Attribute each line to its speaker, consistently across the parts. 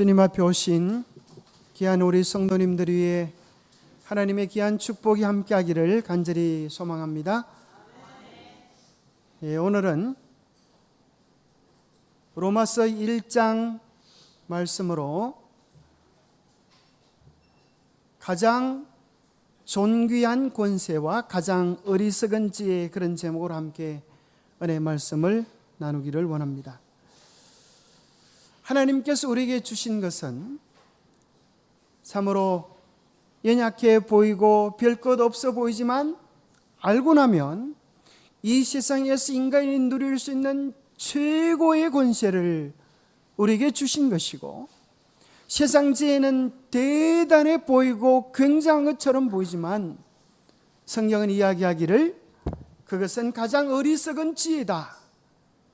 Speaker 1: 주님 앞에 오신 귀한 우리 성도님들 위해 하나님의 귀한 축복이 함께하기를 간절히 소망합니다. 오늘은 로마서 1장 말씀으로 가장 존귀한 권세와 가장 어리석은 지혜, 그런 제목으로 함께 은혜 말씀을 나누기를 원합니다. 하나님께서 우리에게 주신 것은 참으로 연약해 보이고 별 것 없어 보이지만 알고 나면 이 세상에서 인간이 누릴 수 있는 최고의 권세를 우리에게 주신 것이고, 세상 지혜는 대단해 보이고 굉장한 것처럼 보이지만 성경은 이야기하기를 그것은 가장 어리석은 지혜다,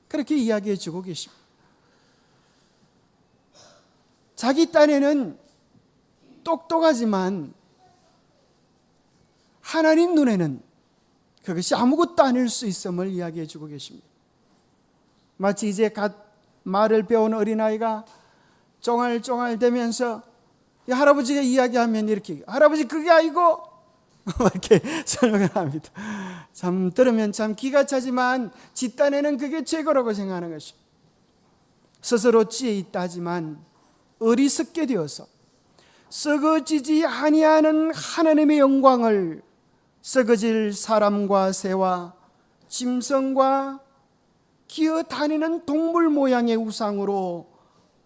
Speaker 1: 그렇게 이야기해 주고 계십니다. 자기 딴에는 똑똑하지만 하나님 눈에는 그것이 아무것도 아닐 수 있음을 이야기해 주고 계십니다. 마치 이제 갓 말을 배운 어린아이가 쫑알쫑알 대면서 할아버지가 이야기하면 이렇게, 할아버지 그게 아니고 이렇게 설명을 합니다. 참 들으면 참 기가 차지만 지 딴에는 그게 최고라고 생각하는 것입니다. 스스로 지혜 있다 하지만 어리석게 되어서 썩어지지 아니하는 하나님의 영광을 썩어질 사람과 새와 짐승과 기어다니는 동물 모양의 우상으로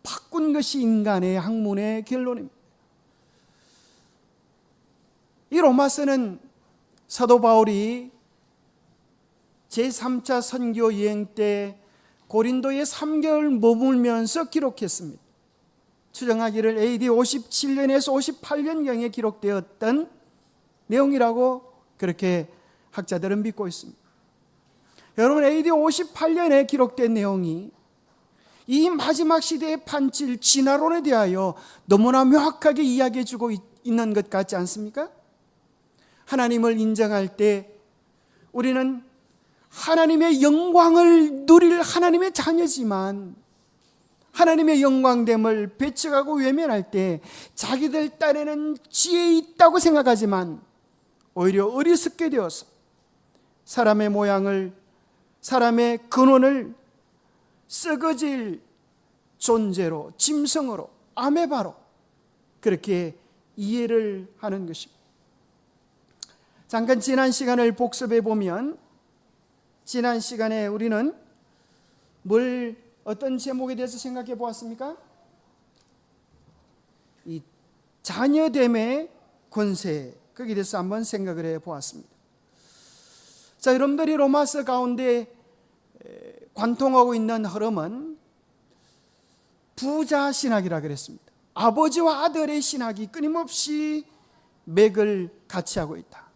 Speaker 1: 바꾼 것이 인간의 학문의 결론입니다. 이 로마서는 사도 바울이 제3차 선교 여행 때 고린도에 3개월 머물면서 기록했습니다. 추정하기를 AD 57년에서 58년경에 기록되었던 내용이라고 그렇게 학자들은 믿고 있습니다. 여러분, AD 58년에 기록된 내용이 이 마지막 시대의 판칠 진화론에 대하여 너무나 명확하게 이야기해 주고 있는 것 같지 않습니까? 하나님을 인정할 때 우리는 하나님의 영광을 누릴 하나님의 자녀지만 하나님의 영광됨을 배척하고 외면할 때 자기들 딴에는 지혜 있다고 생각하지만 오히려 어리석게 되어서 사람의 모양을, 사람의 근원을 썩어질 존재로, 짐승으로, 아메바로 그렇게 이해를 하는 것입니다. 잠깐 지난 시간을 복습해 보면, 지난 시간에 우리는 어떤 제목에 대해서 생각해 보았습니까? 이 자녀됨의 권세, 거기에 대해서 한번 생각을 해 보았습니다. 자, 여러분들이 로마서 가운데 관통하고 있는 흐름은 부자 신학이라 그랬습니다. 아버지와 아들의 신학이 끊임없이 맥을 같이 하고 있다.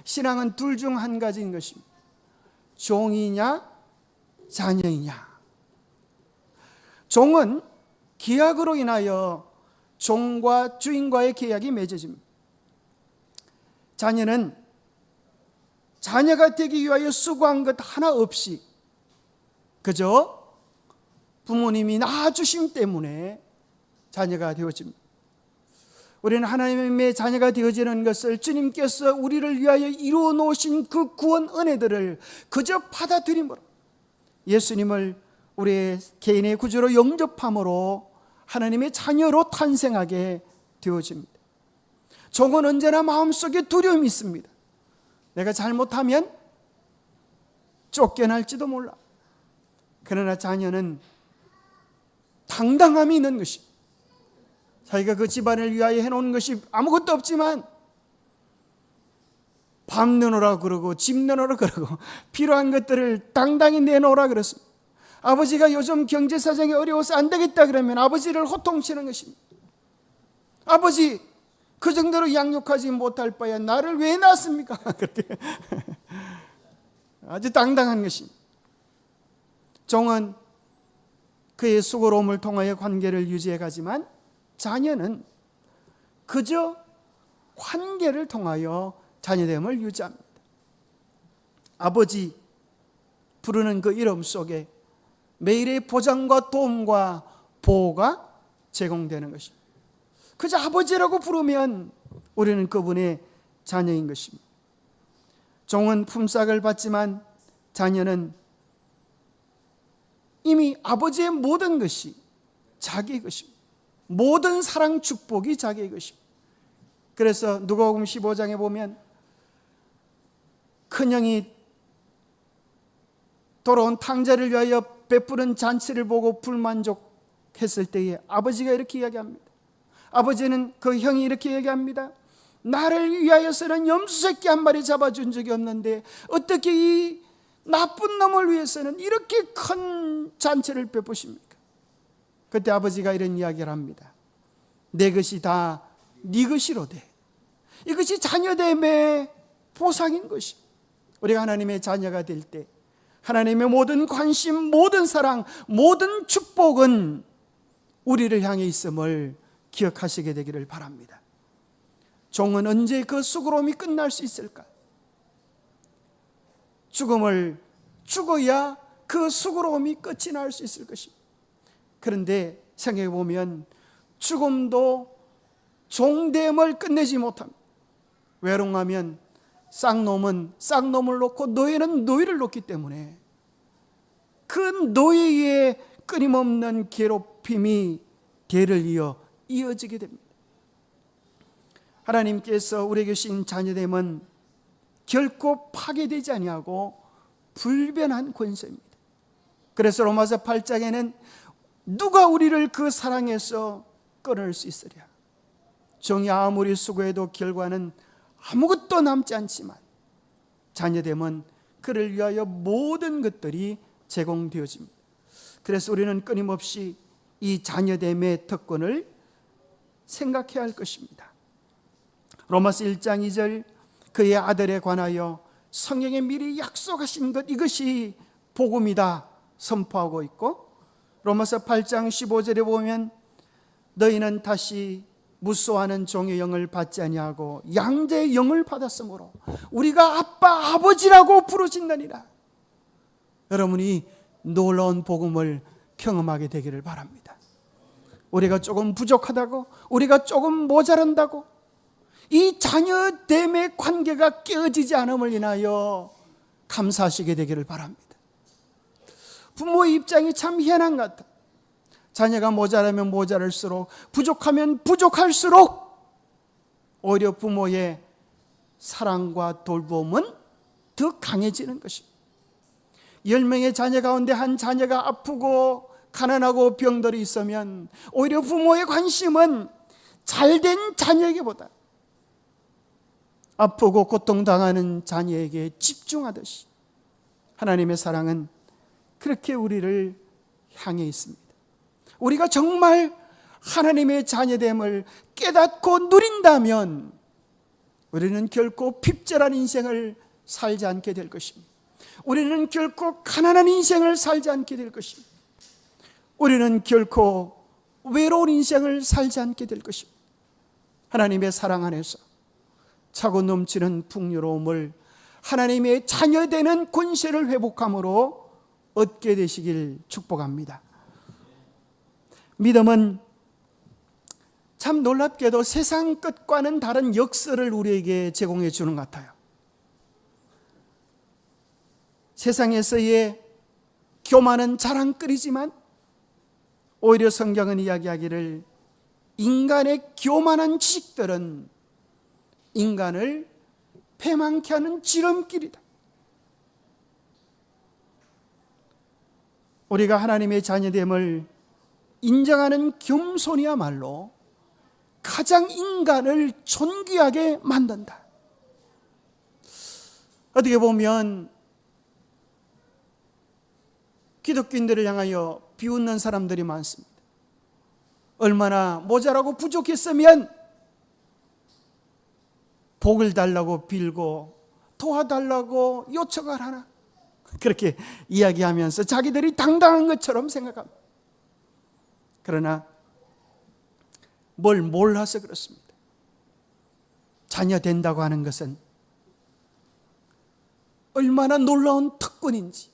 Speaker 1: 신앙은 둘 중 한 가지인 것입니다. 종이냐 자녀이냐. 종은 계약으로 인하여 종과 주인과의 계약이 맺어집니다. 자녀는 자녀가 되기 위하여 수고한 것 하나 없이 그저 부모님이 낳아주심 때문에 자녀가 되어집니다. 우리는 하나님의 자녀가 되어지는 것을 주님께서 우리를 위하여 이루어 놓으신 그 구원 은혜들을 그저 받아들임으로, 예수님을 우리의 개인의 구주로 영접함으로 하나님의 자녀로 탄생하게 되어집니다. 종은 언제나 마음속에 두려움이 있습니다. 내가 잘못하면 쫓겨날지도 몰라. 그러나 자녀는 당당함이 있는 것입니다. 자기가 그 집안을 위하여 해놓은 것이 아무것도 없지만 밥 내놓으라 그러고 집 내놓으라 그러고 필요한 것들을 당당히 내놓으라 그랬습니다. 아버지가 요즘 경제 사정이 어려워서 안 되겠다 그러면 아버지를 호통치는 것입니다. 아버지, 그 정도로 양육하지 못할 바에 나를 왜 낳았습니까? 그렇게 아주 당당한 것입니다. 종은 그의 수고로움을 통하여 관계를 유지해 가지만 자녀는 그저 관계를 통하여 자녀됨을 유지합니다. 아버지 부르는 그 이름 속에 매일의 보장과 도움과 보호가 제공되는 것입니다. 그저 아버지라고 부르면 우리는 그분의 자녀인 것입니다. 종은 품삯을 받지만 자녀는 이미 아버지의 모든 것이 자기의 것입니다. 모든 사랑 축복이 자기의 것입니다. 그래서 누가복음 15장에 보면 큰형이 돌아온 탕자를 위하여 베푸는 잔치를 보고 불만족했을 때에 아버지가 이렇게 이야기합니다. 아버지는 그 형이 이렇게 얘기합니다. 나를 위하여서는 염소새끼 한 마리 잡아준 적이 없는데 어떻게 이 나쁜 놈을 위해서는 이렇게 큰 잔치를 베푸십니까? 그때 아버지가 이런 이야기를 합니다. 내 것이 다 네 것이로되 이것이 자녀됨의 보상인 것입니다. 우리가 하나님의 자녀가 될 때 하나님의 모든 관심, 모든 사랑, 모든 축복은 우리를 향해 있음을 기억하시게 되기를 바랍니다. 종은 언제 그 수고로움이 끝날 수 있을까? 죽음을 죽어야 그 수고로움이 끝이 날 수 있을 것입니다. 그런데 생각해 보면 죽음도 종됨을 끝내지 못합니다. 외롱하면 쌍놈은 쌍놈을 놓고 노예는 노예를 놓기 때문에 그 노예의 끊임없는 괴롭힘이 대를 이어 이어지게 됩니다. 하나님께서 우리에게 주신 자녀됨은 결코 파괴되지 아니하고 불변한 권세입니다. 그래서 로마서 8장에는 누가 우리를 그 사랑에서 끊을 수 있으랴. 종이 아무리 수고해도 결과는 아무것도 남지 않지만 자녀됨은 그를 위하여 모든 것들이 제공되어집니다. 그래서 우리는 끊임없이 이 자녀됨의 특권을 생각해야 할 것입니다. 로마서 1장 2절 그의 아들에 관하여 성경에 미리 약속하신 것 이것이 복음이다 선포하고 있고, 로마서 8장 15절에 보면 너희는 다시 무소하는 종의 영을 받지 아니하고 양자의 영을 받았으므로 우리가 아빠 아버지라고 부르짖느니라. 여러분이 놀라운 복음을 경험하게 되기를 바랍니다. 우리가 조금 부족하다고, 우리가 조금 모자란다고 이 자녀됨의 관계가 깨어지지 않음을 인하여 감사하시게 되기를 바랍니다. 부모의 입장이 참 희한한 것 같아. 자녀가 모자라면 모자랄수록, 부족하면 부족할수록 오히려 부모의 사랑과 돌봄은 더 강해지는 것입니다. 10명의 자녀 가운데 한 자녀가 아프고 가난하고 병들이 있으면 오히려 부모의 관심은 잘된 자녀에게보다 아프고 고통당하는 자녀에게 집중하듯이 하나님의 사랑은 그렇게 우리를 향해 있습니다. 우리가 정말 하나님의 자녀됨을 깨닫고 누린다면 우리는 결코 핍절한 인생을 살지 않게 될 것입니다. 우리는 결코 가난한 인생을 살지 않게 될 것입니다. 우리는 결코 외로운 인생을 살지 않게 될 것입니다. 하나님의 사랑 안에서 차고 넘치는 풍요로움을 하나님의 자녀되는 권세를 회복함으로 얻게 되시길 축복합니다. 믿음은 참 놀랍게도 세상 끝과는 다른 역설을 우리에게 제공해 주는 것 같아요. 세상에서의 교만은 자랑거리지만 오히려 성경은 이야기하기를 인간의 교만한 지식들은 인간을 패망케 하는 지름길이다. 우리가 하나님의 자녀됨을 인정하는 겸손이야말로 가장 인간을 존귀하게 만든다. 어떻게 보면 기독교인들을 향하여 비웃는 사람들이 많습니다. 얼마나 모자라고 부족했으면 복을 달라고 빌고 도와달라고 요청을 하나, 그렇게 이야기하면서 자기들이 당당한 것처럼 생각합니다. 그러나 뭘 몰라서 그렇습니다. 자녀 된다고 하는 것은 얼마나 놀라운 특권인지,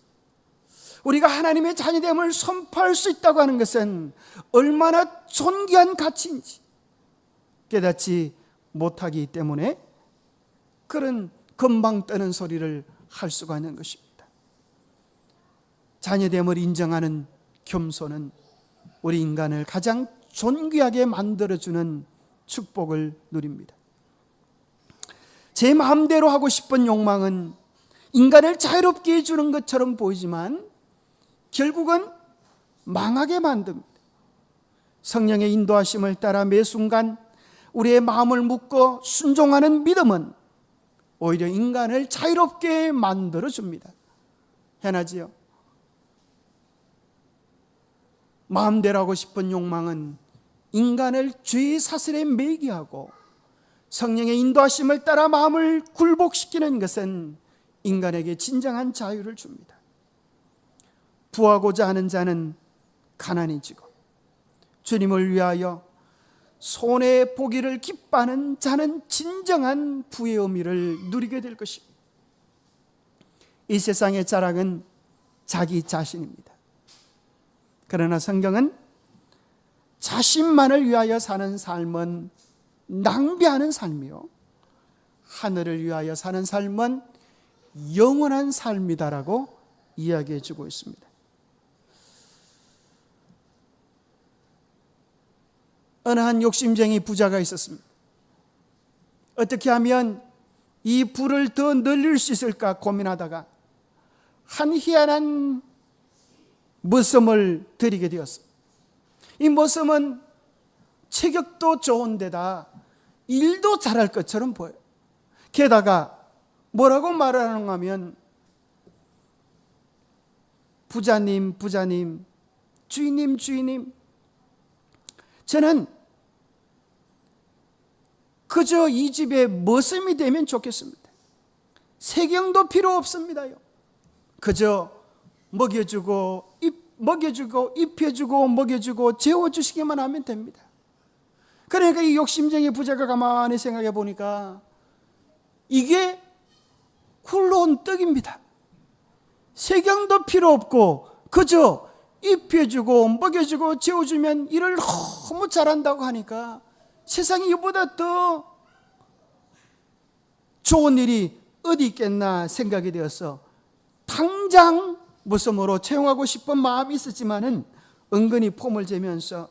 Speaker 1: 우리가 하나님의 자녀됨을 선포할 수 있다고 하는 것은 얼마나 존귀한 가치인지 깨닫지 못하기 때문에 그런 금방 떠는 소리를 할 수가 있는 것입니다. 자녀됨을 인정하는 겸손은 우리 인간을 가장 존귀하게 만들어주는 축복을 누립니다. 제 마음대로 하고 싶은 욕망은 인간을 자유롭게 해주는 것처럼 보이지만 결국은 망하게 만듭니다. 성령의 인도하심을 따라 매 순간 우리의 마음을 묶어 순종하는 믿음은 오히려 인간을 자유롭게 만들어줍니다. 해나지요? 마음대로 하고 싶은 욕망은 인간을 죄의 사슬에 매게 하고 성령의 인도하심을 따라 마음을 굴복시키는 것은 인간에게 진정한 자유를 줍니다. 부하고자 하는 자는 가난해지고 주님을 위하여 손의 보기를 기뻐하는 자는 진정한 부의 의미를 누리게 될 것입니다. 이 세상의 자랑은 자기 자신입니다. 그러나 성경은 자신만을 위하여 사는 삶은 낭비하는 삶이요 하늘을 위하여 사는 삶은 영원한 삶이다라고 이야기해 주고 있습니다. 어느 한 욕심쟁이 부자가 있었습니다. 어떻게 하면 이 부를 더 늘릴 수 있을까 고민하다가 한 희한한 머슴을 들이게 되었습니다. 이 머슴은 체격도 좋은 데다 일도 잘할 것처럼 보여요. 게다가 뭐라고 말하는가 하면 부자님, 부자님, 주인님, 주인님, 저는 그저 이 집에 머슴이 되면 좋겠습니다. 세경도 필요 없습니다요. 그저 먹여주고 입혀주고 먹여주고 재워주시기만 하면 됩니다. 그러니까 이 욕심쟁이 부자가 가만히 생각해 보니까 이게 굴러온 떡입니다. 세경도 필요 없고 그저 입혀주고 먹여주고 재워주면 일을 너무 잘한다고 하니까 세상에 이보다 더 좋은 일이 어디 있겠나 생각이 되어서 당장 머슴으로 채용하고 싶은 마음이 있었지만은 은근히 폼을 재면서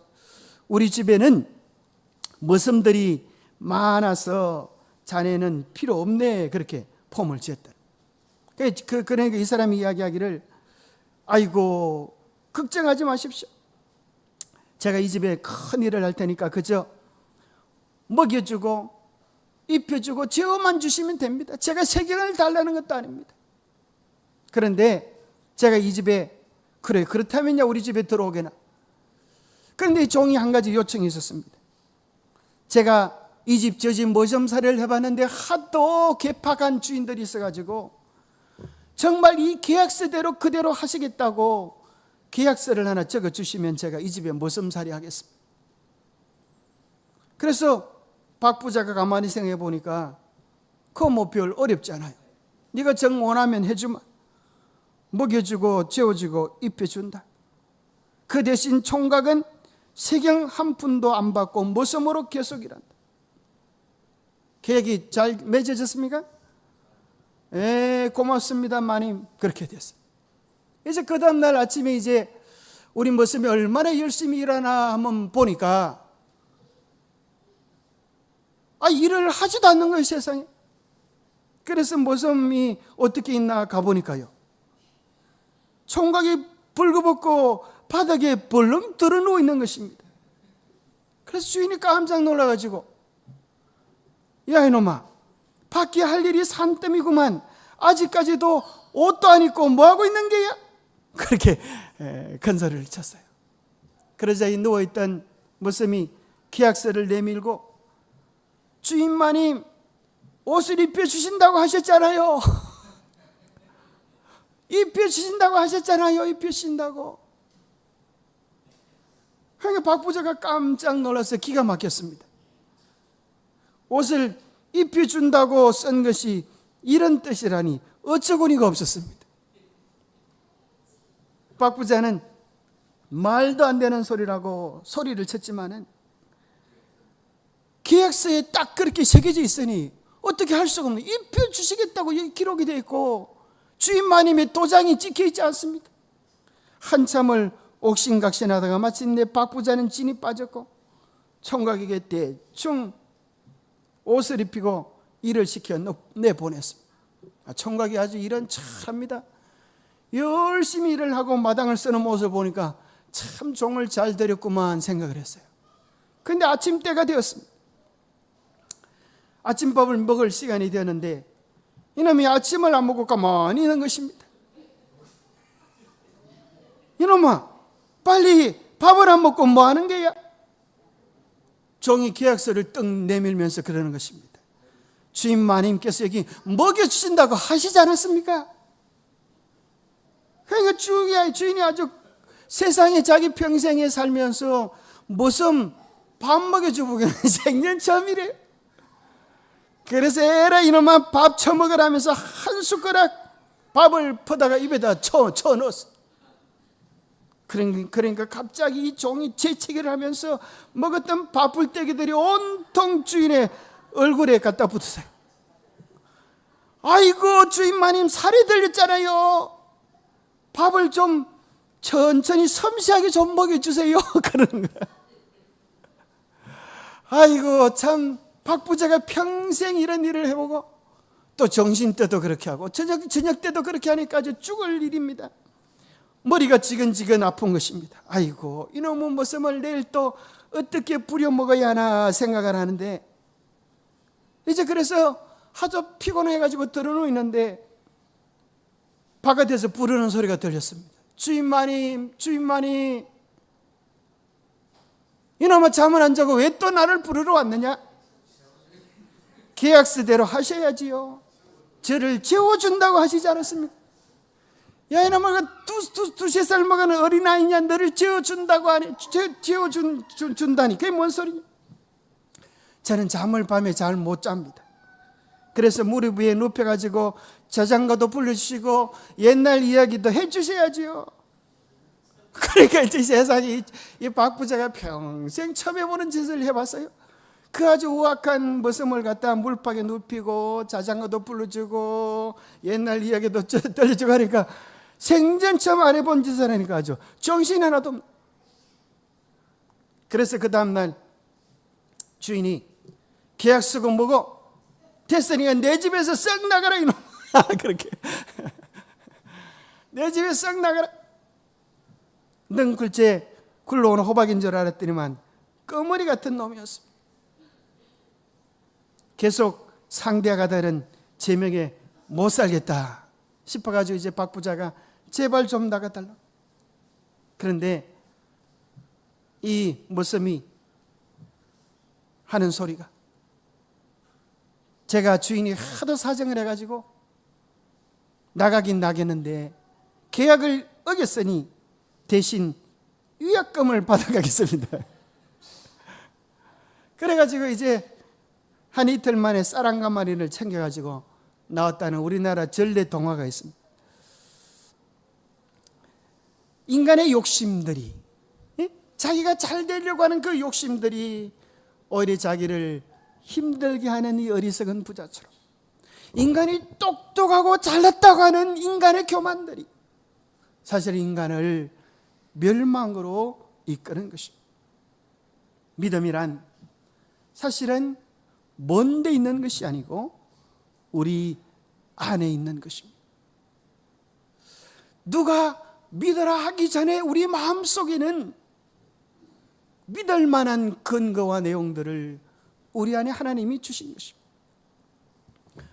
Speaker 1: 우리 집에는 머슴들이 많아서 자네는 필요 없네 그렇게 폼을 지었다. 그러니까 이 사람이 이야기하기를 아이고 걱정하지 마십시오. 제가 이 집에 큰 일을 할 테니까 그저 먹여주고 입혀주고 재워만 주시면 됩니다. 제가 세경을 달라는 것도 아닙니다. 그런데 제가 이 집에 그래 그렇다면야 우리 집에 들어오게나. 그런데 종이 한 가지 요청이 있었습니다. 제가 이 집 저 집 머슴살이를 해봤는데 하도 개팍한 주인들이 있어가지고 정말 이 계약서대로 그대로 하시겠다고 계약서를 하나 적어주시면 제가 이 집에 머슴살이 하겠습니다. 그래서 박 부자가 가만히 생각해 보니까 그거 뭐 별 어렵지 않아요. 네가 정 원하면 해주마. 먹여주고 재워주고 입혀준다. 그 대신 총각은 세경 한 푼도 안 받고 머슴으로 계속 일한다. 계획이 잘 맺어졌습니까? 고맙습니다 마님. 그렇게 됐어요. 이제 그 다음날 아침에 이제 우리 머슴이 얼마나 열심히 일하나 한번 보니까 일을 하지도 않는 거예요 세상에. 그래서 머슴이 어떻게 있나 가보니까요 총각이 벌거벗고 바닥에 벌렁 들어누워 있는 것입니다. 그래서 주인이 깜짝 놀라가지고 야 이놈아 밖에 할 일이 산더미구만 아직까지도 옷도 안 입고 뭐하고 있는 게야? 그렇게 건설을 쳤어요. 그러자 이 누워있던 머슴이 계약서를 내밀고 주인마님 옷을 입혀주신다고 하셨잖아요. 입혀주신다고 하셨잖아요. 입혀주신다고. 그러니까 박 부자가 깜짝 놀라서 기가 막혔습니다. 옷을 입혀준다고 쓴 것이 이런 뜻이라니 어처구니가 없었습니다. 박 부자는 말도 안 되는 소리라고 소리를 쳤지만은 계약서에 딱 그렇게 새겨져 있으니 어떻게 할 수가 없는, 입혀 주시겠다고 여기 기록이 되어 있고 주인 마님의 도장이 찍혀 있지 않습니까? 한참을 옥신각신하다가 마침내 박 부자는 진이 빠졌고 총각에게 대충 옷을 입히고 일을 시켜 내보냈습니다. 총각이 아주 일은 잘합니다. 열심히 일을 하고 마당을 쓰는 모습을 보니까 참 종을 잘 들였구만 생각을 했어요. 그런데 아침 때가 되었습니다. 아침밥을 먹을 시간이 되었는데 이놈이 아침을 안 먹고 가만히 있는 것입니다. 이놈아, 빨리 밥을 안 먹고 뭐 하는 게야? 종이 계약서를 떡 내밀면서 그러는 것입니다. 주인 마님께서 여기 먹여주신다고 하시지 않았습니까? 그러니까 주인이 아주 세상에 자기 평생에 살면서 무슨 밥 먹여주고 생전 처음이래요. 그래서 에라 이놈아 밥 처먹으라면서 한 숟가락 밥을 퍼다가 입에다 쳐 넣었어. 그러니까 갑자기 이 종이 재채기를 하면서 먹었던 밥풀떼기들이 온통 주인의 얼굴에 갖다 붙으세요. 아이고 주인 마님 살이 들렸잖아요. 밥을 좀 천천히 섬세하게 좀 먹여주세요. 그러는 거야. 아이고 참 박 부자가 평생 이런 일을 해보고 또 점심 때도 그렇게 하고 저녁 때도 그렇게 하니까 아주 죽을 일입니다. 머리가 지근지근 아픈 것입니다. 아이고 이놈의 모습을 내일 또 어떻게 부려먹어야 하나 생각을 하는데 이제 그래서 하도 피곤해가지고 들어놓있는데 바깥에서 부르는 소리가 들렸습니다. 주인 마님 이놈아 잠을 안 자고 왜 또 나를 부르러 왔느냐? 계약서대로 하셔야지요. 저를 재워준다고 하시지 않았습니까? 야 이놈아 두세 살 먹은 어린아이냐 너를 재워준다고 하니 재워준다니 그게 뭔 소리냐? 저는 잠을 밤에 잘 못 잡니다. 그래서 무릎 위에 눕혀가지고 자장가도 불러주시고 옛날 이야기도 해주셔야지요. 그러니까 이제 세상에 이 박 부자가 평생 처음 해보는 짓을 해봤어요. 그 아주 우악한 모습을 갖다 물박에 눕히고 자장가도 불러주고 옛날 이야기도 들려주고 하니까 생전 처음 안 해본 짓을 하니까 아주 정신 하나도 없네. 그래서 그 다음날 주인이 계약 쓰고 뭐고 됐으니까 내 집에서 썩 나가라 이놈. 그렇게 내 집에 썩 나가라. 능글째 굴러오는 호박인 줄 알았더니만 꺼머리 같은 놈이었습니다. 계속 상대하다는 제명에 못 살겠다 싶어가지고 이제 박 부자가 제발 좀 나가달라. 그런데 이 모섬이 하는 소리가 제가 주인이 하도 사정을 해가지고 나가긴 나겠는데 계약을 어겼으니 대신 위약금을 받아가겠습니다. 그래가지고 이제 한 이틀 만에 쌀 한 가마리를 챙겨가지고 나왔다는 우리나라 전래 동화가 있습니다. 인간의 욕심들이 자기가 잘 되려고 하는 그 욕심들이 오히려 자기를 힘들게 하는 이 어리석은 부자처럼 인간이 똑똑하고 잘났다고 하는 인간의 교만들이 사실 인간을 멸망으로 이끄는 것입니다. 믿음이란 사실은 먼 데 있는 것이 아니고 우리 안에 있는 것입니다. 누가 믿으라 하기 전에 우리 마음속에는 믿을 만한 근거와 내용들을 우리 안에 하나님이 주신 것입니다.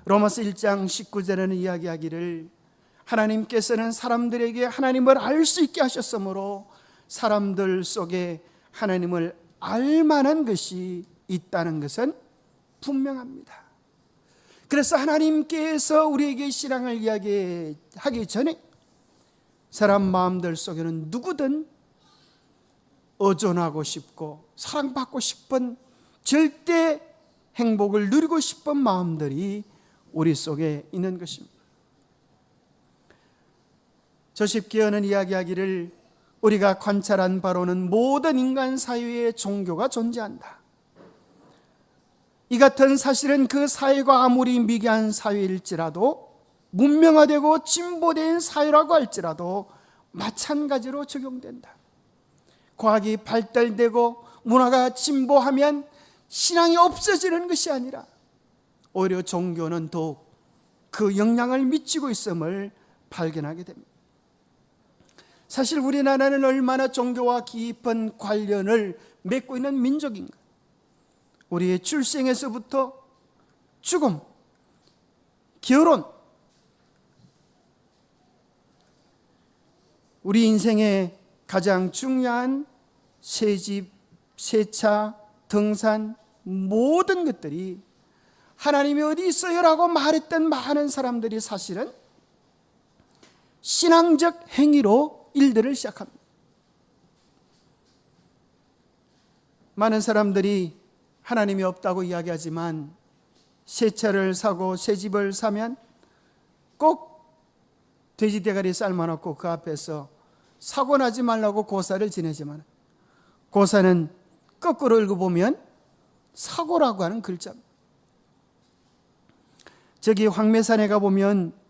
Speaker 1: 로마서 1장 19절에는 이야기하기를 하나님께서는 사람들에게 하나님을 알 수 있게 하셨으므로 사람들 속에 하나님을 알 만한 것이 있다는 것은 분명합니다. 그래서 하나님께서 우리에게 신앙을 이야기하기 전에 사람 마음들 속에는 누구든 의존하고 싶고 사랑받고 싶은 절대 행복을 누리고 싶은 마음들이 우리 속에 있는 것입니다. 조셉 기어는 이야기하기를 우리가 관찰한 바로는 모든 인간 사회에 종교가 존재한다. 이 같은 사실은 그 사회가 아무리 미개한 사회일지라도 문명화되고 진보된 사회라고 할지라도 마찬가지로 적용된다. 과학이 발달되고 문화가 진보하면 신앙이 없어지는 것이 아니라 오히려 종교는 더욱 그 영향을 미치고 있음을 발견하게 됩니다. 사실 우리나라는 얼마나 종교와 깊은 관련을 맺고 있는 민족인가. 우리의 출생에서부터 죽음, 결혼, 우리 인생의 가장 중요한 새집, 새차, 등산, 모든 것들이 하나님이 어디 있어요? 라고 말했던 많은 사람들이 사실은 신앙적 행위로 일들을 시작합니다. 많은 사람들이 하나님이 없다고 이야기하지만 새 차를 사고 새 집을 사면 꼭 돼지 대가리 삶아놓고 그 앞에서 사고 나지 말라고 고사를 지내지만 고사는 거꾸로 읽어보면 사고라고 하는 글자입니다. 저기 황매산에 가보면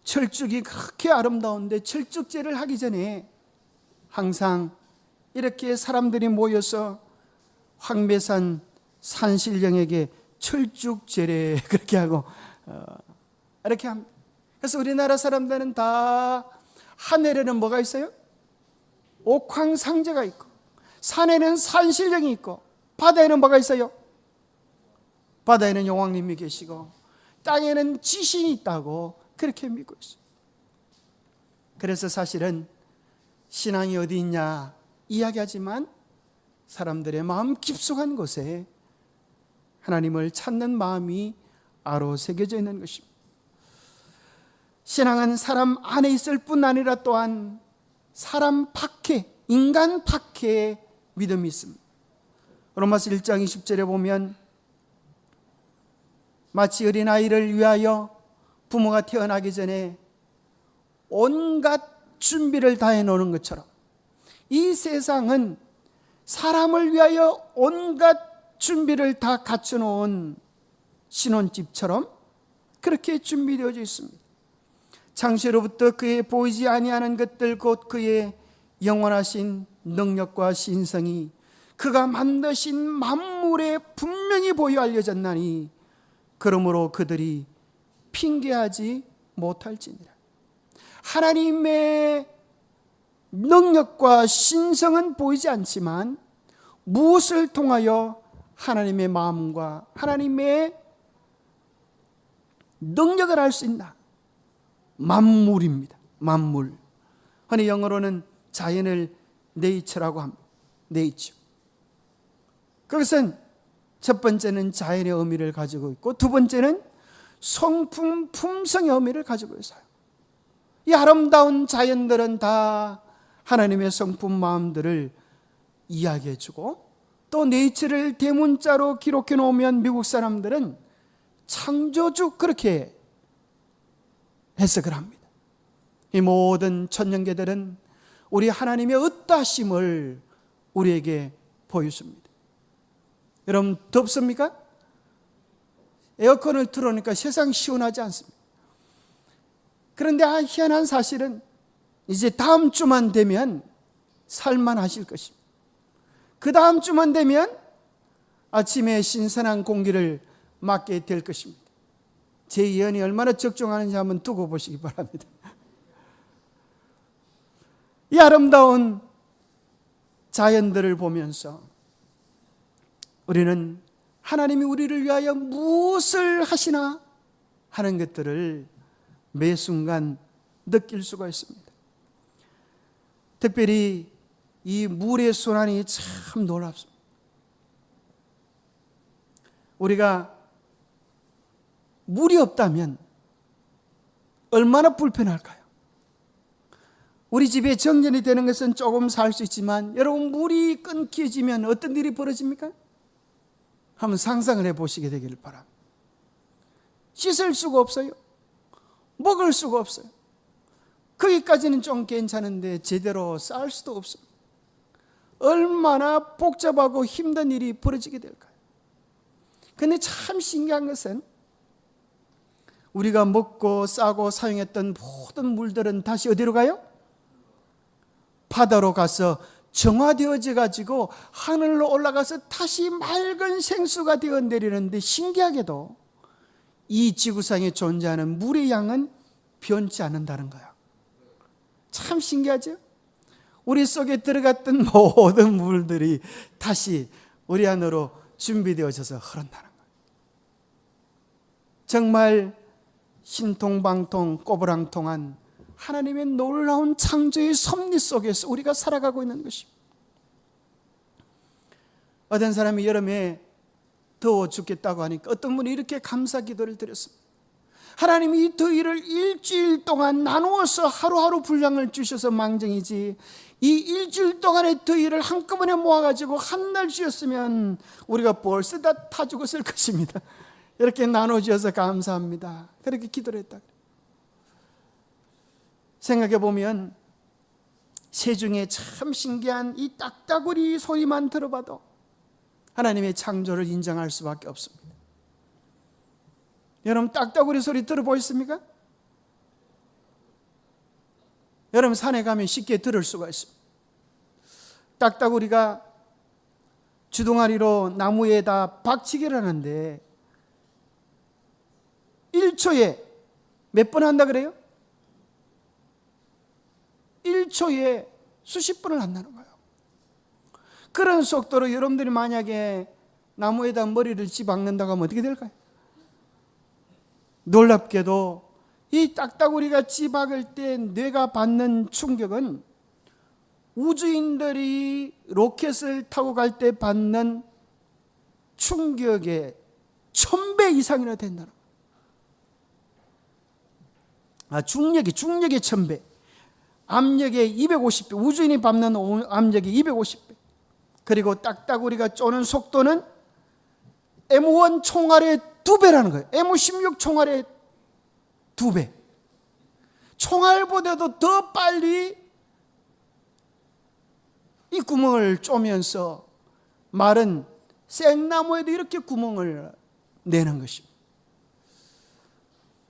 Speaker 1: 철쭉이 그렇게 아름다운데 철쭉제를 하기 전에 항상 이렇게 사람들이 모여서 황매산 산신령에게 철쭉제례 그렇게 하고 이렇게 합니다. 그래서 우리나라 사람들은 다 하늘에는 뭐가 있어요? 옥황상제가 있고 산에는 산신령이 있고 바다에는 뭐가 있어요? 바다에는 용왕님이 계시고 땅에는 지신이 있다고 그렇게 믿고 있어요. 그래서 사실은 신앙이 어디 있냐 이야기하지만 사람들의 마음 깊숙한 곳에 하나님을 찾는 마음이 아로 새겨져 있는 것입니다. 신앙은 사람 안에 있을 뿐 아니라 또한 사람 밖에, 인간 밖에 믿음이 있습니다. 로마서 1장 20절에 보면 마치 어린아이를 위하여 부모가 태어나기 전에 온갖 준비를 다 해놓는 것처럼 이 세상은 사람을 위하여 온갖 준비를 다 갖춰놓은 신혼집처럼 그렇게 준비되어져 있습니다. 창세로부터 그의 보이지 아니하는 것들 곧 그의 영원하신 능력과 신성이 그가 만드신 만물에 분명히 보여 알려졌나니 그러므로 그들이 핑계하지 못할지니라. 하나님의 능력과 신성은 보이지 않지만 무엇을 통하여 하나님의 마음과 하나님의 능력을 알 수 있나? 만물입니다. 만물. 흔히 영어로는 자연을 네이처라고 합니다. 네이처. 그것은 첫 번째는 자연의 의미를 가지고 있고 두 번째는 성품, 품성의 의미를 가지고 있어요. 이 아름다운 자연들은 다 하나님의 성품, 마음들을 이야기해 주고 또 네이처를 대문자로 기록해 놓으면 미국 사람들은 창조주 그렇게 해석을 합니다. 이 모든 천년계들은 우리 하나님의 어떠하심을 우리에게 보여줍니다. 여러분 덥습니까? 에어컨을 틀어놓으니까 세상 시원하지 않습니다. 그런데 희한한 사실은 이제 다음 주만 되면 살만하실 것입니다. 그 다음 주만 되면 아침에 신선한 공기를 맞게 될 것입니다. 제 예언이 얼마나 적중하는지 한번 두고 보시기 바랍니다. 이 아름다운 자연들을 보면서 우리는 하나님이 우리를 위하여 무엇을 하시나 하는 것들을 매 순간 느낄 수가 있습니다. 특별히 이 물의 순환이 참 놀랍습니다. 우리가 물이 없다면 얼마나 불편할까요? 우리 집에 정전이 되는 것은 조금 살 수 있지만 여러분 물이 끊겨지면 어떤 일이 벌어집니까? 한번 상상을 해보시게 되기를 바랍니다. 씻을 수가 없어요. 먹을 수가 없어요. 거기까지는 좀 괜찮은데 제대로 쌓을 수도 없습니다. 얼마나 복잡하고 힘든 일이 벌어지게 될까요? 근데 참 신기한 것은 우리가 먹고 싸고 사용했던 모든 물들은 다시 어디로 가요? 바다로 가서 정화되어져 가지고 하늘로 올라가서 다시 맑은 생수가 되어 내리는데, 신기하게도 이 지구상에 존재하는 물의 양은 변치 않는다는 거예요. 참 신기하죠? 우리 속에 들어갔던 모든 물들이 다시 우리 안으로 준비되어져서 흐른다는 거예요. 정말 신통방통 꼬부랑통한 하나님의 놀라운 창조의 섭리 속에서 우리가 살아가고 있는 것입니다. 어떤 사람이 여름에 더워 죽겠다고 하니까 어떤 분이 이렇게 감사 기도를 드렸습니다. 하나님이 이 더위를 일주일 동안 나누어서 하루하루 분량을 주셔서 망정이지, 이 일주일 동안의 더위를 한꺼번에 모아가지고 한 날 주셨으면 우리가 벌써 다 타 죽었을 것입니다. 이렇게 나눠주셔서 감사합니다. 그렇게 기도를 했다. 생각해보면 새 중에 참 신기한 이 딱따구리 소리만 들어봐도 하나님의 창조를 인정할 수밖에 없습니다. 여러분, 딱따구리 소리 들어보셨습니까? 여러분, 산에 가면 쉽게 들을 수가 있습니다. 딱따구리가 주둥아리로 나무에다 박치기를 하는데 1초에 몇 번 한다 그래요? 1초에 수십 번을 한다는 거예요. 그런 속도로 여러분들이 만약에 나무에다 머리를 쥐박는다고 하면 어떻게 될까요? 놀랍게도 이 딱따구리가 쥐박을 때 뇌가 받는 충격은 우주인들이 로켓을 타고 갈 때 받는 충격의 1000배 이상이나 된다는 거예요. 중력의 1000배, 압력의 250배, 우주인이 받는 압력이 250배. 그리고 딱따구리가 쪼는 속도는 M1 총알의 2배라는 거예요. M16 총알의 2배. 총알보다도 더 빨리 이 구멍을 쪼면서 마른 생나무에도 이렇게 구멍을 내는 것입니다.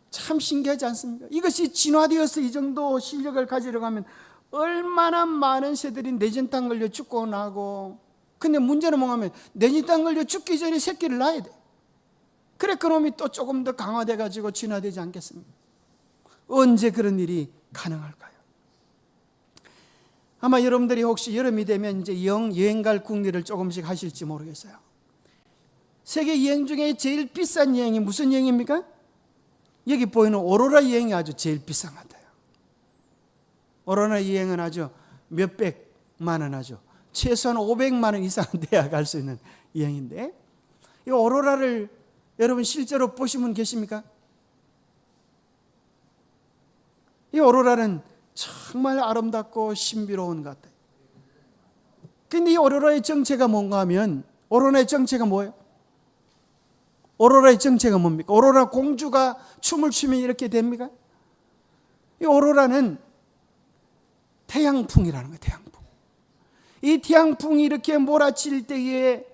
Speaker 1: 참 신기하지 않습니까? 이것이 진화되어서 이 정도 실력을 가지려고 하면 얼마나 많은 새들이 뇌진탕 걸려 죽고 나고, 근데 문제는 뭐냐면 뇌진탕 걸려 죽기 전에 새끼를 낳아야 돼. 그래 그놈이 또 조금 더 강화돼 가지고 진화되지 않겠습니까? 언제 그런 일이 가능할까요? 아마 여러분들이 혹시 여름이 되면 이제 여행 갈 궁리를 조금씩 하실지 모르겠어요. 세계 여행 중에 제일 비싼 여행이 무슨 여행입니까? 여기 보이는 오로라 여행이 아주 제일 비싼 것 같아요. 오로라 여행은 아주 몇백만 원 하죠. 최소한 500만 원 이상은 돼야 갈 수 있는 여행인데, 이 오로라를 여러분 실제로 보신 분 계십니까? 이 오로라는 정말 아름답고 신비로운 것 같아요. 근데 이 오로라의 정체가 뭔가 하면, 오로라의 정체가 뭐예요? 오로라의 정체가 뭡니까? 오로라 공주가 춤을 추면 이렇게 됩니까? 이 오로라는 태양풍이라는 거예요. 태양풍. 이 태양풍이 이렇게 몰아칠 때에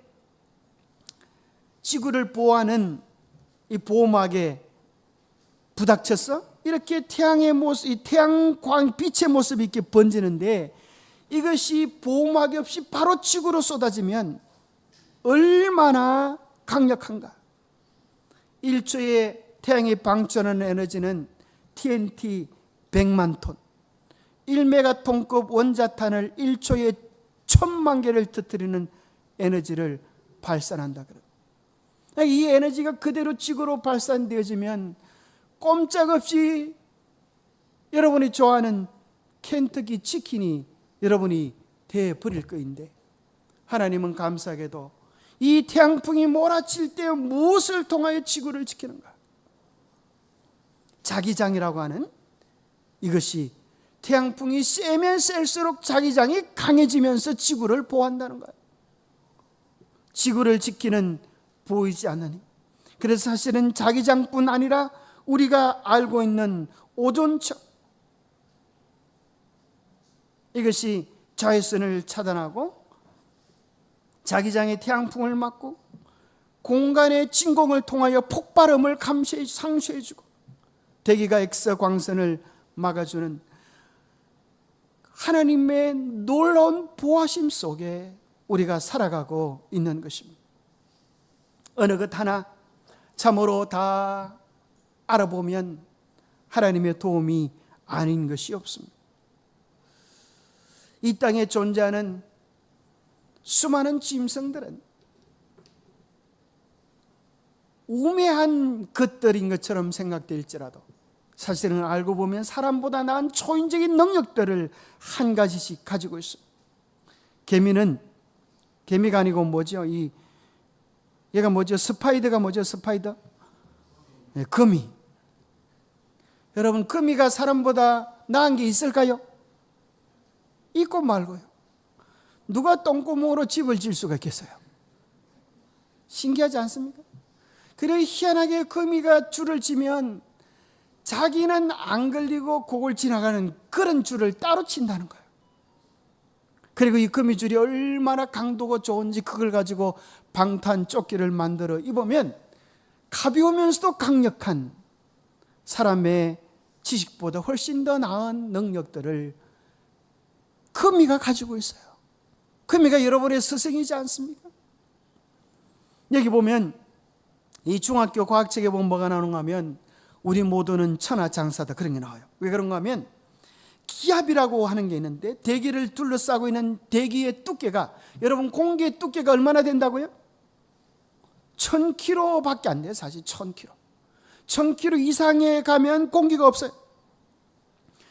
Speaker 1: 지구를 보호하는 이 보호막에 부닥쳐서 이렇게 태양의 모습, 이 태양광 빛의 모습이 이렇게 번지는데, 이것이 보호막이 없이 바로 지구로 쏟아지면 얼마나 강력한가. 1초에 태양이 방출하는 에너지는 TNT 100만 톤, 1메가톤급 원자탄을 1초에 1000만 개를 터뜨리는 에너지를 발산한다. 이 에너지가 그대로 지구로 발산되어지면 꼼짝없이 여러분이 좋아하는 켄터키 치킨이 여러분이 되어버릴 거인데, 하나님은 감사하게도 이 태양풍이 몰아칠 때 무엇을 통하여 지구를 지키는가? 자기장이라고 하는 이것이, 태양풍이 세면 셀수록 자기장이 강해지면서 지구를 보호한다는 거예요. 지구를 지키는 보이지 않는 힘. 그래서 사실은 자기장뿐 아니라 우리가 알고 있는 오존층, 이것이 자외선을 차단하고 자기장의 태양풍을 막고 공간의 진공을 통하여 폭발음을 상쇄해주고 대기가 X광선을 막아주는 하나님의 놀라운 보호하심 속에 우리가 살아가고 있는 것입니다. 어느 것 하나 참으로 다 알아보면 하나님의 도움이 아닌 것이 없습니다. 이 땅에 존재하는 수많은 짐승들은 우매한 것들인 것처럼 생각될지라도 사실은 알고 보면 사람보다 나은 초인적인 능력들을 한 가지씩 가지고 있습니다. 개미가 아니고 뭐죠? 얘가 뭐죠? 스파이더가 뭐죠? 스파이더? 네, 거미. 여러분, 거미가 사람보다 나은 게 있을까요? 있고 말고요. 누가 똥구멍으로 집을 질 수가 있겠어요? 신기하지 않습니까? 그리고 희한하게 거미가 줄을 치면 자기는 안 걸리고 그걸 지나가는 그런 줄을 따로 친다는 거예요. 그리고 이 거미줄이 얼마나 강도가 좋은지 그걸 가지고 방탄 조끼를 만들어 입으면 가벼우면서도 강력한 사람의 지식보다 훨씬 더 나은 능력들을 거미가 가지고 있어요. 거미가 여러분의 스승이지 않습니까? 여기 보면 이 중학교 과학책에 보면 뭐가 나오는가 하면 우리 모두는 천하장사다 그런 게 나와요. 왜 그런가 하면 기압이라고 하는 게 있는데 대기를 둘러싸고 있는 대기의 두께가 여러분 공기의 두께가 얼마나 된다고요? 1000km밖에 안 돼요. 사실 1000km. 1000km 이상에 가면 공기가 없어요.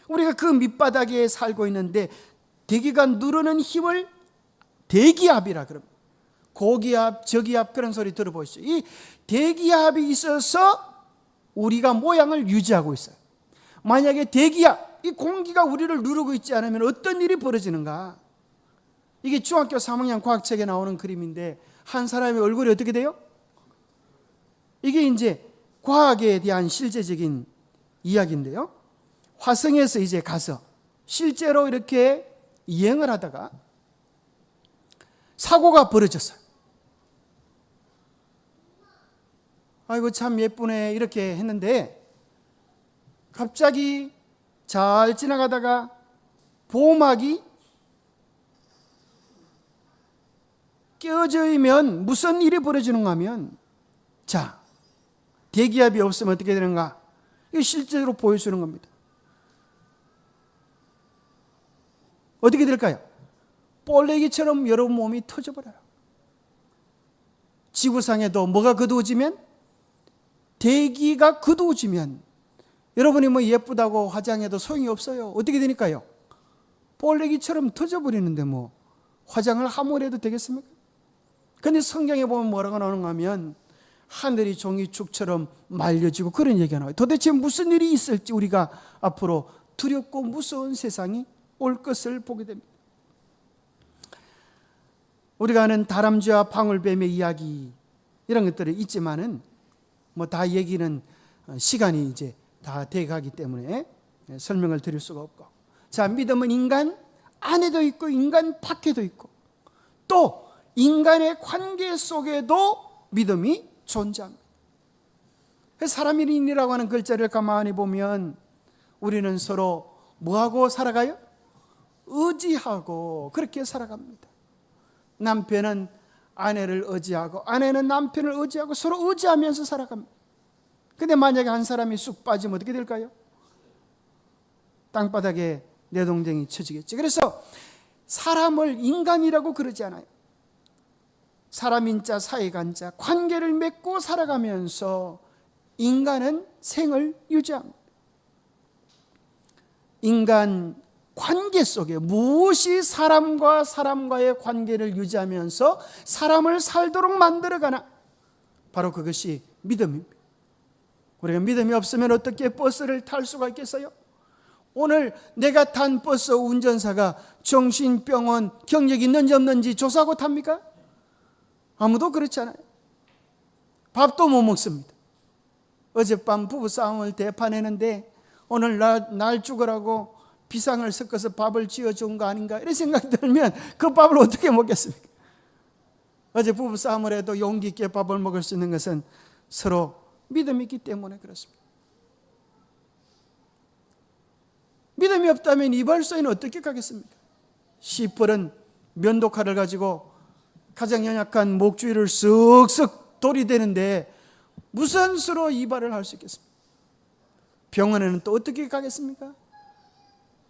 Speaker 1: 우리가 그 밑바닥에 살고 있는데 대기가 누르는 힘을 대기압이라 그럽니다. 고기압, 저기압 그런 소리 들어보시죠. 이 대기압이 있어서 우리가 모양을 유지하고 있어요. 만약에 대기압, 이 공기가 우리를 누르고 있지 않으면 어떤 일이 벌어지는가? 이게 중학교 3학년 과학책에 나오는 그림인데 한 사람의 얼굴이 어떻게 돼요? 이게 이제 과학에 대한 실제적인 이야기인데요. 화성에서 이제 가서 실제로 이렇게 여행을 하다가 사고가 벌어졌어요. 아이고 참 예쁘네 이렇게 했는데 갑자기 잘 지나가다가 보호막이 깨어져 있으면 무슨 일이 벌어지는가 하면 자 대기압이 없으면 어떻게 되는가? 이거 실제로 보여주는 겁니다. 어떻게 될까요? 볼레기처럼 여러분 몸이 터져버려요. 지구상에도 뭐가 거두어지면 대기가 거두어지면 여러분이 뭐 예쁘다고 화장해도 소용이 없어요. 어떻게 되니까요? 볼레기처럼 터져버리는데 뭐 화장을 아무리 해도 되겠습니까? 그런데 성경에 보면 뭐라고 나오는가 하면 하늘이 종이축처럼 말려지고 그런 얘기가 나와요. 도대체 무슨 일이 있을지 우리가 앞으로 두렵고 무서운 세상이 올 것을 보게 됩니다. 우리가 아는 다람쥐와 방울뱀의 이야기 이런 것들이 있지만은 뭐 다 얘기는 시간이 이제 다 돼가기 때문에 설명을 드릴 수가 없고, 자 믿음은 인간 안에도 있고 인간 밖에도 있고 또 인간의 관계 속에도 믿음이 존재합니다. 사람인이라고 하는 글자를 가만히 보면 우리는 서로 뭐하고 살아가요? 의지하고 그렇게 살아갑니다. 남편은 아내를 의지하고 아내는 남편을 의지하고 서로 의지하면서 살아갑니다. 근데 만약에 한 사람이 쑥 빠지면 어떻게 될까요? 땅바닥에 내동댕이 쳐지겠지. 그래서 사람을 인간이라고 그러지 않아요. 사람인자 사회간자 관계를 맺고 살아가면서 인간은 생을 유지합니다. 인간 관계 속에 무엇이 사람과 사람과의 관계를 유지하면서 사람을 살도록 만들어가나? 바로 그것이 믿음입니다. 우리가 믿음이 없으면 어떻게 버스를 탈 수가 있겠어요? 오늘 내가 탄 버스 운전사가 정신병원 경력이 있는지 없는지 조사하고 탑니까? 아무도 그렇지 않아요. 밥도 못 먹습니다. 어젯밤 부부싸움을 대판했는데 오늘 날 죽으라고 비상을 섞어서 밥을 지어준 거 아닌가 이런 생각이 들면 그 밥을 어떻게 먹겠습니까? 어제 부부싸움을 해도 용기 있게 밥을 먹을 수 있는 것은 서로 믿음이 있기 때문에 그렇습니다. 믿음이 없다면 이발소에는 어떻게 가겠습니까? 시뻘은 면도칼을 가지고 가장 연약한 목주위를 쓱쓱 돌이대는데 무슨 수로 이발을 할 수 있겠습니까? 병원에는 또 어떻게 가겠습니까?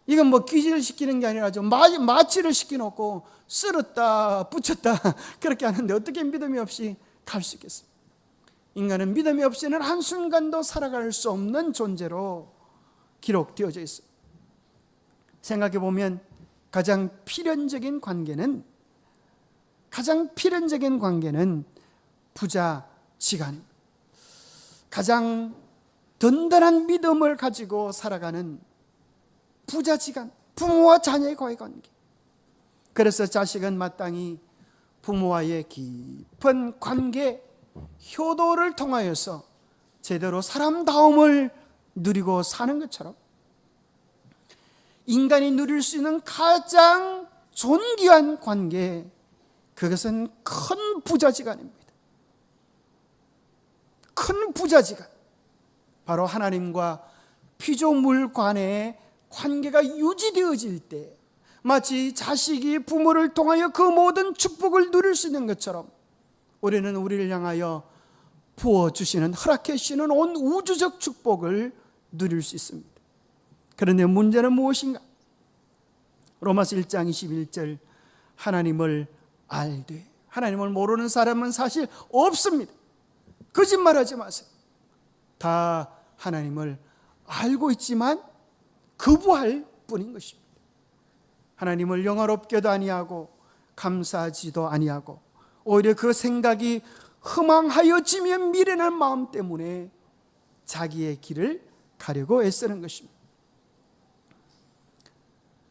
Speaker 1: 이건 뭐 귀지를 시키는 게 아니라 좀 마취를 시켜놓고 쓸었다 붙였다 그렇게 하는데 어떻게 믿음이 없이 갈 수 있겠습니까? 인간은 믿음이 없이는 한순간도 살아갈 수 없는 존재로 기록되어져 있습니다. 생각해 보면 가장 필연적인 관계는 부자 지간입니다. 가장 든든한 믿음을 가지고 살아가는 부자 지간, 부모와 자녀의 관계. 그래서 자식은 마땅히 부모와의 깊은 관계, 효도를 통하여서 제대로 사람다움을 누리고 사는 것처럼 인간이 누릴 수 있는 가장 존귀한 관계, 그것은 큰 부자지간입니다. 큰 부자지간, 바로 하나님과 피조물 간의 관계가 유지되어질 때 마치 자식이 부모를 통하여 그 모든 축복을 누릴 수 있는 것처럼 우리는 우리를 향하여 부어주시는, 허락해 주시는 온 우주적 축복을 누릴 수 있습니다. 그런데 문제는 무엇인가? 로마서 1장 21절, 하나님을 알되, 하나님을 모르는 사람은 사실 없습니다. 거짓말하지 마세요. 다 하나님을 알고 있지만 거부할 뿐인 것입니다. 하나님을 영화롭게도 아니하고 감사하지도 아니하고 오히려 그 생각이 허망하여지며 미련한 마음 때문에 자기의 길을 가려고 애쓰는 것입니다.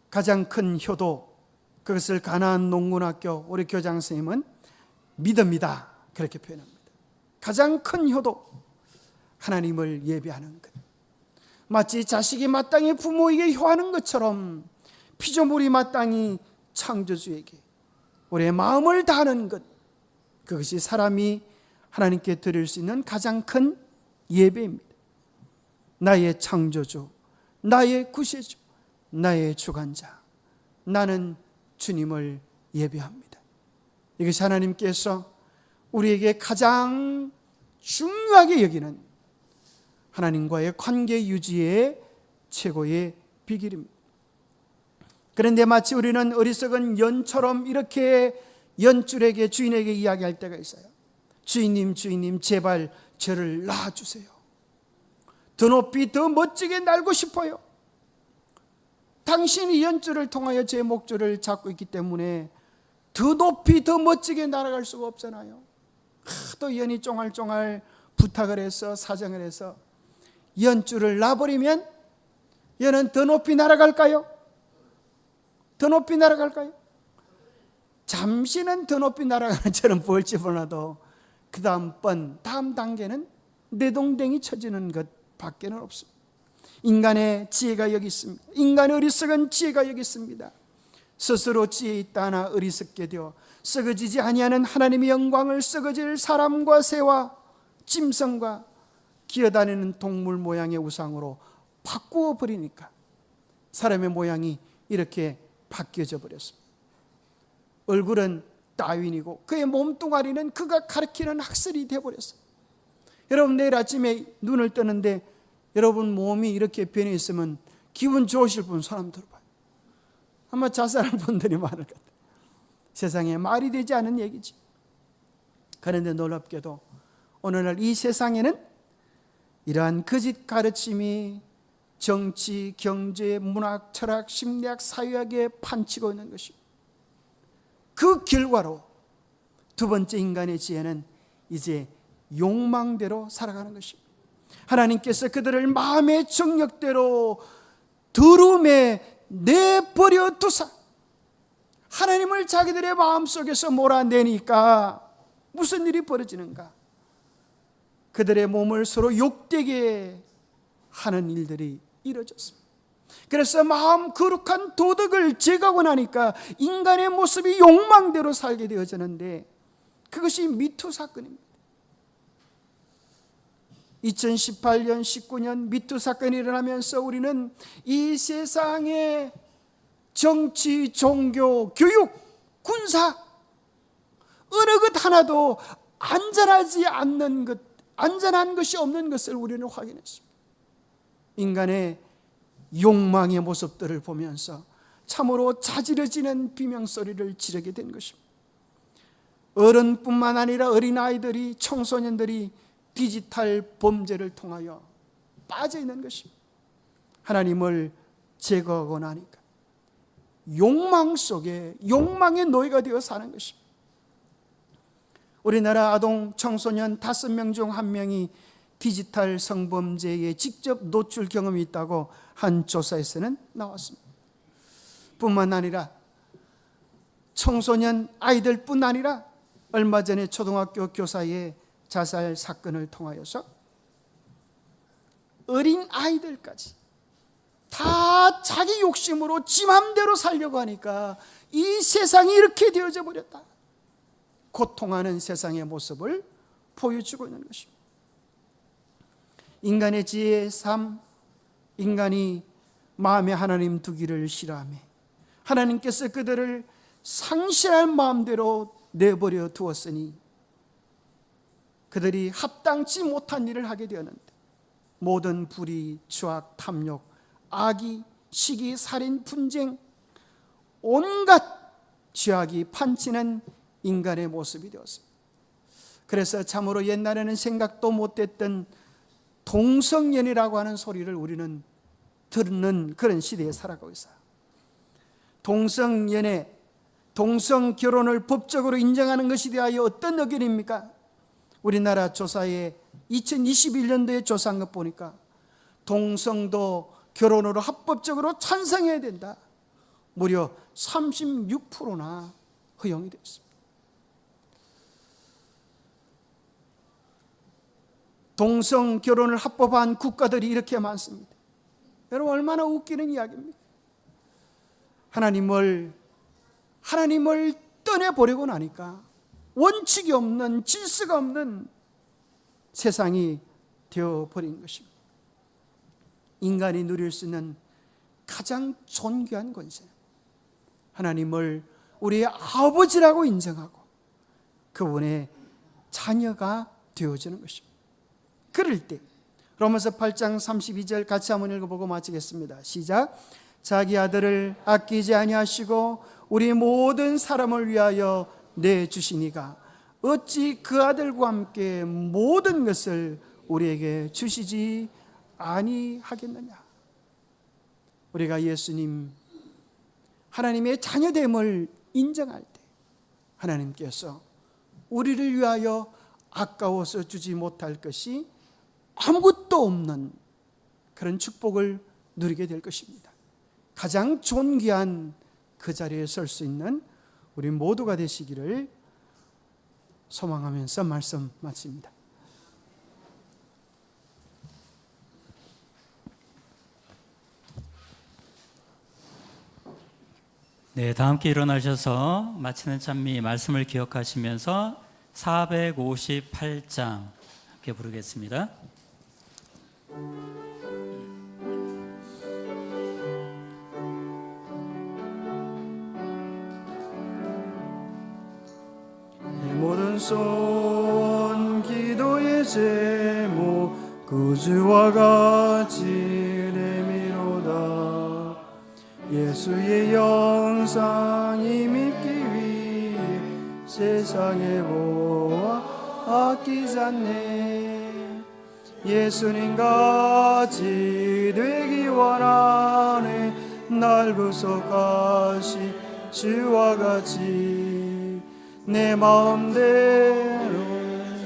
Speaker 1: 가장 큰 효도, 그것을 가나안 농군학교 우리 교장 선생님은 믿음이다 그렇게 표현합니다. 가장 큰 효도, 하나님을 예배하는 것. 마치 자식이 마땅히 부모에게 효하는 것처럼 피조물이 마땅히 창조주에게 우리의 마음을 다하는 것, 그것이 사람이 하나님께 드릴 수 있는 가장 큰 예배입니다. 나의 창조주, 나의 구세주, 나의 주관자, 나는 주님을 예배합니다. 이것이 하나님께서 우리에게 가장 중요하게 여기는 하나님과의 관계 유지의 최고의 비결입니다. 그런데 마치 우리는 어리석은 연처럼 이렇게 연줄에게, 주인에게 이야기할 때가 있어요. 주인님, 주인님, 제발 저를 낳아주세요. 더 높이, 더 멋지게 날고 싶어요. 당신이 연줄을 통하여 제 목줄을 잡고 있기 때문에 더 높이, 더 멋지게 날아갈 수가 없잖아요. 또 연이 쫑알쫑알 부탁을 해서, 사정을 해서 연줄을 놔버리면 연은 더 높이 날아갈까요? 더 높이 날아갈까요? 잠시는 더 높이 날아가는 처럼 벌집 몰라도 그 다음 단계는 내동댕이 쳐지는 것 밖에는 없습니다. 인간의 지혜가 여기 있습니다. 인간의 어리석은 지혜가 여기 있습니다. 스스로 지혜 있다 하나 어리석게 되어 썩어지지 아니하는 하나님의 영광을 썩어질 사람과 새와 짐승과 기어다니는 동물 모양의 우상으로 바꾸어 버리니까 사람의 모양이 이렇게 바뀌어져 버렸습니다. 얼굴은 다윈이고 그의 몸뚱아리는 그가 가리키는 학설이 되어버렸어요. 여러분, 내일 아침에 눈을 뜨는데 여러분 몸이 이렇게 변해 있으면 기분 좋으실 분 손 한번 들어봐요. 아마 자살할 분들이 많을 것 같아요. 세상에 말이 되지 않은 얘기지. 그런데 놀랍게도 오늘날 이 세상에는 이러한 거짓 가르침이 정치, 경제, 문학, 철학, 심리학, 사회학에 판치고 있는 것입니다. 그 결과로 두 번째 인간의 지혜는 이제 욕망대로 살아가는 것입니다. 하나님께서 그들을 마음의 정욕대로 더러움에 내버려 두사 하나님을 자기들의 마음속에서 몰아내니까 무슨 일이 벌어지는가? 그들의 몸을 서로 욕되게 하는 일들이 이루어졌습니다. 그래서 마음 거룩한 도덕을 제거하고 나니까 인간의 모습이 욕망대로 살게 되어지는데, 그것이 미투 사건입니다. 2018년, 19년 미투 사건이 일어나면서 우리는 이 세상의 정치, 종교, 교육, 군사 어느 것 하나도 안전하지 않는 것, 안전한 것이 없는 것을 우리는 확인했습니다. 인간의 욕망의 모습들을 보면서 참으로 자지러지는 비명소리를 지르게 된 것입니다. 어른뿐만 아니라 어린아이들이, 청소년들이 디지털 범죄를 통하여 빠져 있는 것입니다. 하나님을 제거하고 나니까 욕망 속에 욕망의 노예가 되어 사는 것입니다. 우리나라 아동 청소년 5명 중 1명이 디지털 성범죄에 직접 노출 경험이 있다고 한 조사에서는 나왔습니다. 뿐만 아니라 청소년 아이들뿐 아니라 얼마 전에 초등학교 교사의 자살 사건을 통하여서 어린 아이들까지 다 자기 욕심으로 지 맘대로 살려고 하니까 이 세상이 이렇게 되어져 버렸다. 고통하는 세상의 모습을 보여주고 있는 것입니다. 인간의 지혜의 삶, 인간이 마음에 하나님 두기를 싫어하며 하나님께서 그들을 상실할 마음대로 내버려 두었으니 그들이 합당치 못한 일을 하게 되었는데, 모든 불의, 추악, 탐욕, 악의, 시기, 살인, 분쟁, 온갖 죄악이 판치는 인간의 모습이 되었습니다. 그래서 참으로 옛날에는 생각도 못했던 동성연애라고 하는 소리를 우리는 듣는 그런 시대에 살아가고 있어요. 동성연애, 동성결혼을 법적으로 인정하는 것이 대하여 어떤 의견입니까? 우리나라 조사에 2021년도에 조사한 것 보니까 동성도 결혼으로 합법적으로 찬성해야 된다. 무려 36%나 허용이 되었습니다. 동성 결혼을 합법화한 국가들이 이렇게 많습니다. 여러분, 얼마나 웃기는 이야기입니까? 하나님을 떠내버리고 나니까 원칙이 없는, 질서가 없는 세상이 되어버린 것입니다. 인간이 누릴 수 있는 가장 존귀한 권세, 하나님을 우리의 아버지라고 인정하고 그분의 자녀가 되어지는 것입니다. 그럴 때 로마서 8장 32절 같이 한번 읽어보고 마치겠습니다. 시작. 자기 아들을 아끼지 아니하시고 우리 모든 사람을 위하여 내주시니가 어찌 그 아들과 함께 모든 것을 우리에게 주시지 아니하겠느냐. 우리가 예수님, 하나님의 자녀됨을 인정할 때 하나님께서 우리를 위하여 아까워서 주지 못할 것이 아무것도 없는 그런 축복을 누리게 될 것입니다. 가장 존귀한 그 자리에 설 수 있는 우리 모두가 되시기를 소망하면서 말씀 마칩니다.
Speaker 2: 네, 다 함께 일어나셔서 마치는 찬미 말씀을 기억하시면서 458장 함께 부르겠습니다.
Speaker 1: 내 모든 손 기도의 제목 구주와 같이 내미로다. 예수의 영상이 믿기 위해 세상의 보아 아끼지 않네. 예수님 같이 되기 원하네. 날 구속하시 주와 같이 내 마음대로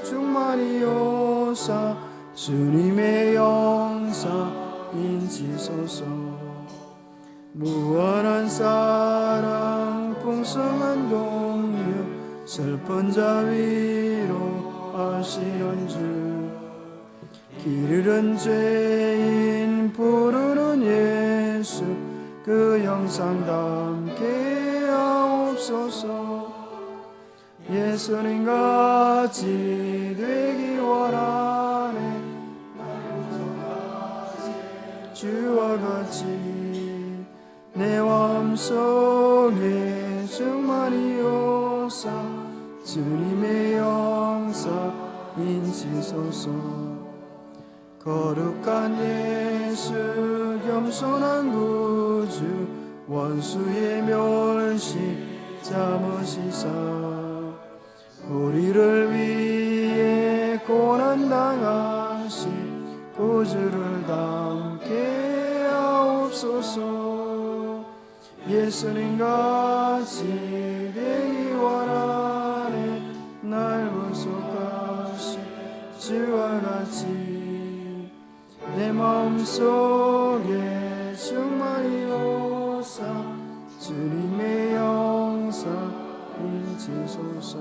Speaker 1: 충만히요사 주님의 영상 인치소서. 무한한 사랑 풍성한 공유 슬픈 자 위로 하시는 주. 길 잃은 죄인 부르는 예수 그 영상 담게 하옵소서. 예수님같이 되기 원하네. 주와 같이 내 마음속에 충만이오사. 주님의 영사 인치소서. 거룩한 예수 겸손한 구주 원수의 멸시 참으시사 우리를 위해 고난당하신 구주를 닮게 하옵소서. 예수님같이 되기 원하네. 날 구속하신 주와 같이 내 마음속에 충만이오사. 주님의 영사 인치소서.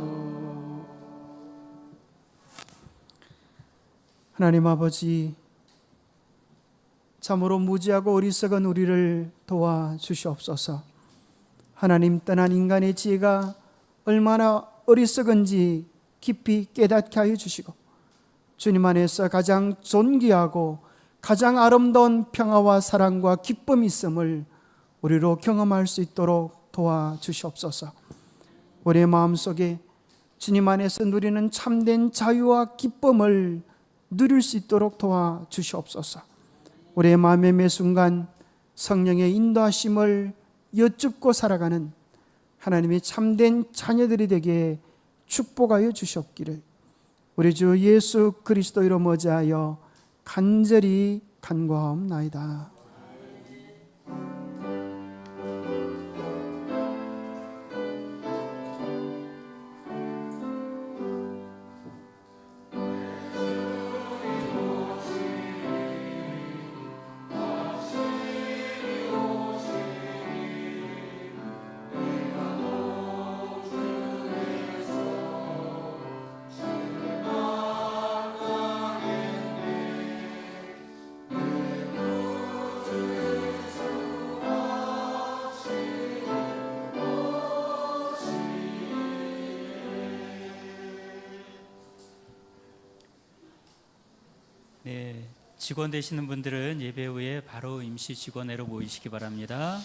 Speaker 1: 하나님 아버지, 참으로 무지하고 어리석은 우리를 도와주시옵소서. 하나님 떠난 인간의 지혜가 얼마나 어리석은지 깊이 깨닫게 하여 주시고, 주님 안에서 가장 존귀하고 가장 아름다운 평화와 사랑과 기쁨이 있음을 우리로 경험할 수 있도록 도와주시옵소서. 우리의 마음속에 주님 안에서 누리는 참된 자유와 기쁨을 누릴 수 있도록 도와주시옵소서. 우리의 마음의 매 순간 성령의 인도하심을 여쭙고 살아가는 하나님의 참된 자녀들이 되게 축복하여 주시옵기를 우리 주 예수 그리스도로 머지하여 간절히 간구하옵나이다.
Speaker 2: 네, 직원 되시는 분들은 예배 후에 바로 임시 직원회로 모이시기 바랍니다.